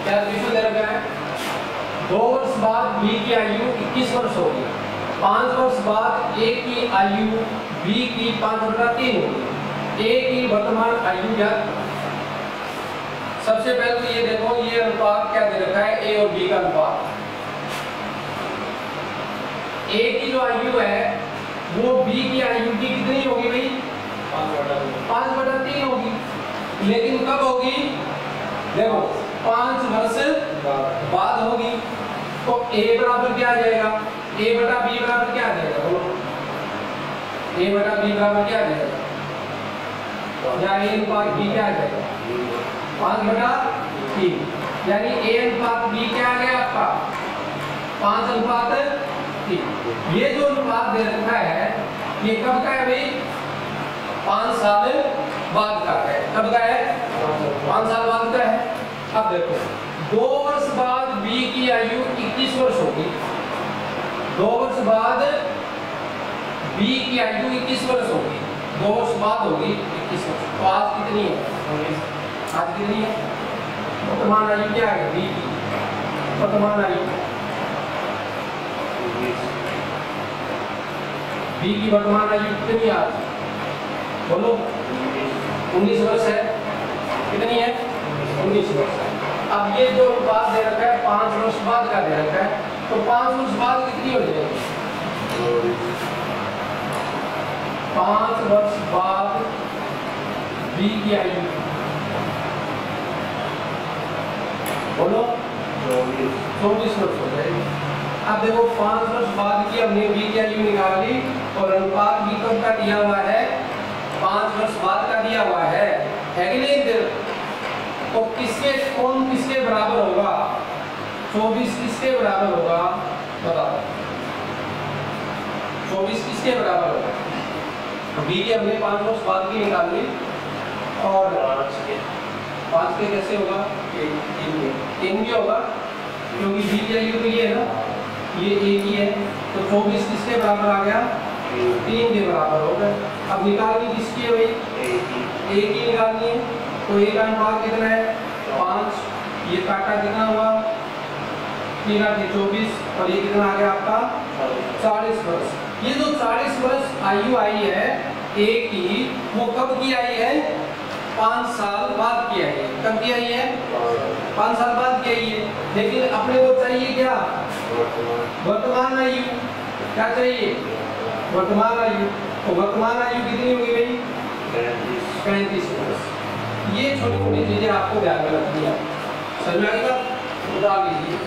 क्या क्वेश्चन दे रखा है? 2 वर्ष बाद बी की आयु 21 वर्ष होगी। 5 वर्ष बाद ए की आयु बी की 5/3 होगी। ए की वर्तमान आयु क्या? सबसे पहले तो ये देखो, ये अनुपात क्या दे रखा है? ए और बी का अनुपात। ए की जो आयु है वो बी की आयु की कितनी होगी भाई? 5/3 होगी। लेकिन कब होगी? देखो 5 वर्ष बाद होगी। तो a बराबर क्या आ जाएगा? a बटा b बराबर क्या आ जाएगा? बोलो a बटा b बराबर क्या आ जाएगा? या a अनुपात b क्या आ जाएगा? 5/3। यानी a अनुपात b क्या आ गया आपका? 5/3। ये जो अनुपात दे रखा है ये कब का है भाई? 5 साल बाद का है। कब का है? 5 साल बाद का है। अब देखो 2 वर्ष बाद बी की आयु 21 वर्ष होगी। 2 वर्ष बाद बी की आयु 21 वर्ष होगी। 2 वर्ष बाद होगी 21 वर्ष। तो आज कितनी है? आज कितनी है? वर्तमान आयु क्या है बी की? वर्तमान आयु बी की वर्तमान आयु कितनी है आज? बोलो 19 वर्ष है। कितनी है? 19 वर्ष है। अब ये जो अनुपात दे रखा है 5 वर्ष बाद का दे रखा है, तो 5 वर्ष बाद कितनी हो जाएगी? 5 वर्ष बाद बी की आयु बोलो 24 वर्ष हो जाएगी। अब देखो 5 वर्ष बाद की हमने बी की आयु निकाली और अनुपात बी कब का दिया हुआ है? 5 वर्ष बाद का दिया हुआ है कि नहीं? तो कौन किसके बराबर होगा? 24 किसके बराबर होगा? बताओ 24 किसके बराबर होगा? बी की हमने 5 वर्ष बाद की निकाल ली और 5 के कैसे होगा? 3 भी होगा क्योंकि बी की आयु तो ये है ना, ये ए की है। तो 24 किसके बराबर आ गया? 3 के बराबर हो गया। अब निकालनी किसकी है भाई? ए की निकालनी है। तो ए का अनुपात कितना है? 5। ये काटा कितना हुआ? 3 8 24 और ये कितना आ गया आपका? 40 वर्ष। ये जो 40 वर्ष आयु आई है ए की, वो कब की आई है? 5 साल बाद की आई है। कब की आई है? 5 साल बाद की आई है। लेकिन अपने को चाहिए क्या? वर्तमान आयु। क्या चाहिए? वर्तमान आयु। तो वर्तमान आयु कितनी होगी भाई? 35 वर्ष। ये छोटी छोटी चीजें आपको ध्यान में रखनी है। समझ में आएगा? बता दीजिए।